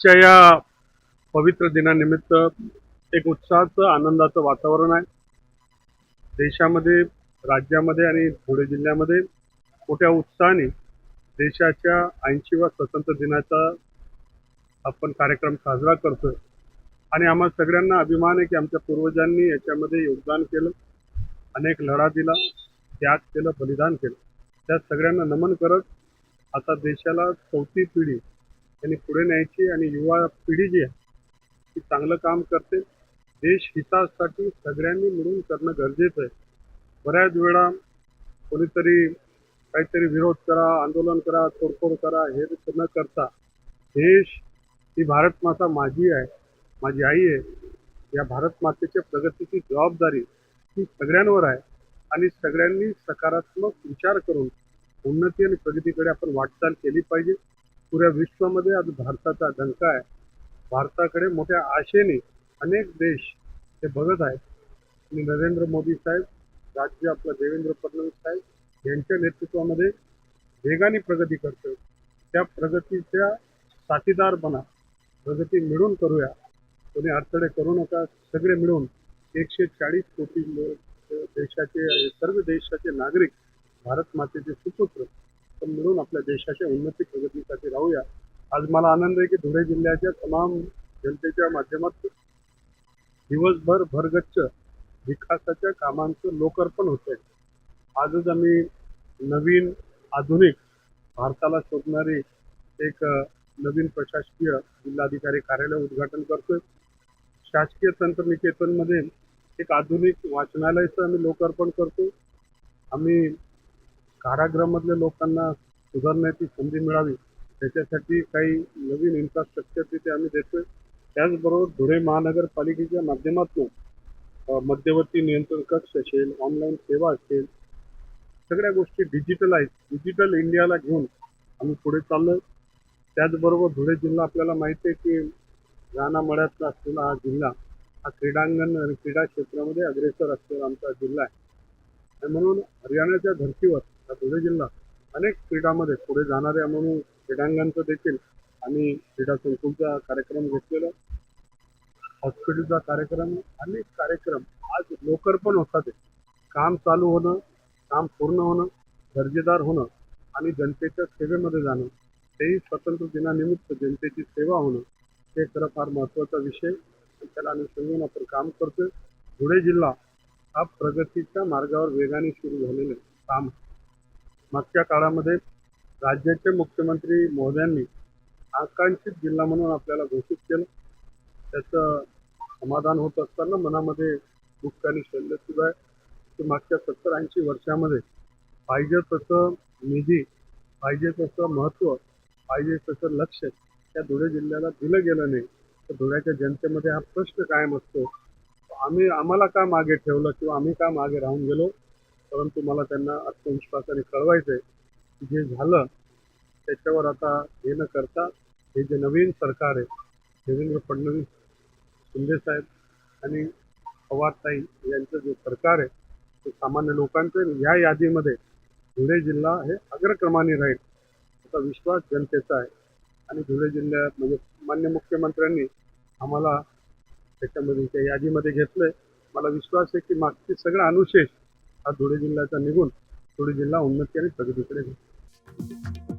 आजच्या या पवित्र दिनानिमित्त एक उत्साहाचं आनंदाचं वातावरण आहे. देशामध्ये, राज्यामध्ये आणि धुळे जिल्ह्यामध्ये मोठ्या उत्साहाने देशाच्या 80व्या स्वातंत्र्य दिनाचा आपण कार्यक्रम साजरा करतोय आणि आम्हा सगळ्यांना अभिमान आहे की आमच्या पूर्वजांनी याच्यामध्ये योगदान केलं, अनेक लढा दिला, त्याग केलं, बलिदान केलं. त्या सगळ्यांना नमन करत आता देशाला चौथी पिढी यांनी पुढे न्यायची आणि युवा पिढी जी आहे ती चांगलं काम करते. देश हितासाठी सगळ्यांनी मिळून करणं गरजेचं आहे. बऱ्याच वेळा कोणीतरी काहीतरी विरोध करा, आंदोलन करा, तोडफोड करा, हे न करता देश ही भारत माता माझी आहे, माझी आई आहे. या भारत मातेच्या प्रगतीची जबाबदारी ही सगळ्यांवर आहे आणि सगळ्यांनी सकारात्मक विचार करून उन्नती आणि प्रगतीकडे आपण वाटचाल केली पाहिजे. पुऱ्या विश्वामध्ये आज भारताचा डंका आहे. भारताकडे मोठ्या आशेने अनेक देश ते बघत आहेत आणि नरेंद्र मोदी साहेब, राज्य आपलं देवेंद्र फडणवीस साहेब यांच्या नेतृत्वामध्ये वेगाने प्रगती करतोय. त्या प्रगतीच्या साथीदार बना, प्रगती मिळून करूया, कोणी अडथळे करू नका. सगळे मिळून 140 कोटी देशाचे, सर्व देशाचे नागरिक, भारत मातेचे सुपुत्र पण मिळून आपल्या देशाच्या उन्नती प्रगतीसाठी राहूया. आज मला आनंद आहे की धुळे जिल्ह्याच्या तमाम जनतेच्या माध्यमातून दिवसभर भरगच्च विकासाच्या कामांचं लोकार्पण होतंय. आजच आम्ही नवीन आधुनिक भारताला शोधणारी एक नवीन प्रशासकीय जिल्हाधिकारी कार्यालय उद्घाटन करतोय. शासकीय तंत्रनिकेतनमध्ये एक आधुनिक वाचनालयाचं आम्ही लोकार्पण करतो. आम्ही कारागृहामधल्या लोकांना सुधारण्याची संधी मिळावी त्याच्यासाठी काही नवीन इन्फ्रास्ट्रक्चर तिथे आम्ही देतोय. त्याचबरोबर धुळे महानगरपालिकेच्या माध्यमातून मध्यवर्ती नियंत्रण कक्ष असेल, ऑनलाईन सेवा असेल, सगळ्या गोष्टी डिजिटल इंडियाला घेऊन आम्ही पुढे चाललोय. त्याचबरोबर धुळे जिल्हा आपल्याला माहिती आहे की रानामळ्यातला असलेला हा जिल्हा हा क्रीडांगण आणि क्रीडा क्षेत्रामध्ये अग्रेसर असलेला आमचा जिल्हा आहे आणि म्हणून हरियाणाच्या धर्तीवर हा धुळे जिल्हा अनेक क्रीडामध्ये पुढे जाणार आहे. म्हणून क्रीडांगणचं देखील आम्ही क्रीडा संकुलचा कार्यक्रम घेतलेला, हॉस्पिटलचा कार्यक्रम, अनेक कार्यक्रम आज लोकार्पण होतात. काम चालू होणं, काम पूर्ण होणं, दर्जेदार होणं आणि जनतेच्या सेवेमध्ये जाणं, तेही स्वातंत्र्य दिनानिमित्त जनतेची सेवा होणं हे खरं फार महत्त्वाचा विषय. त्याला अनुषंगाने आपण काम करतोय. धुळे जिल्हा हा प्रगतीच्या मार्गावर वेगाने सुरू झालेलं काम. मागच्या काळामध्ये राज्याचे मुख्यमंत्री महोदयांनी आकांक्षित जिल्हा म्हणून आपल्याला घोषित केलं. त्याचं समाधान होत असताना मनामध्ये दुःख आणि शल्य सुद्धा आहे की मागच्या 70-80 वर्षामध्ये पाहिजे तसं निधी, पाहिजे तसं महत्त्व, पाहिजे तसं लक्ष त्या धुळे जिल्ह्याला दिलं गेलं नाही. तर धुळ्याच्या जनतेमध्ये हा प्रश्न कायम असतो, आम्हाला का मागे ठेवलं किंवा आम्ही का मागे राहून गेलो. परंतु मला त्यांना आत्मविश्वासाने कळवायचं आहे की जे झालं त्याच्यावर आता हे न करता हे जे नवीन सरकार आहे, देवेंद्र फडणवीस, शिंदे साहेब आणि पवारताई यांचं जे सरकार आहे ते सामान्य लोकांचं, ह्या यादीमध्ये धुळे जिल्हा हे अग्रक्रमाने राहील असा विश्वास जनतेचा आहे. आणि धुळे जिल्ह्यात म्हणजे मान्य मुख्यमंत्र्यांनी आम्हाला त्याच्यामध्ये त्या यादीमध्ये घेतलंय. मला विश्वास आहे की मागचे सगळं अनुशेष हा धुळे जिल्ह्याचा निघून धुळे जिल्हा उन्नती आणि प्रगतीकडे जाईल.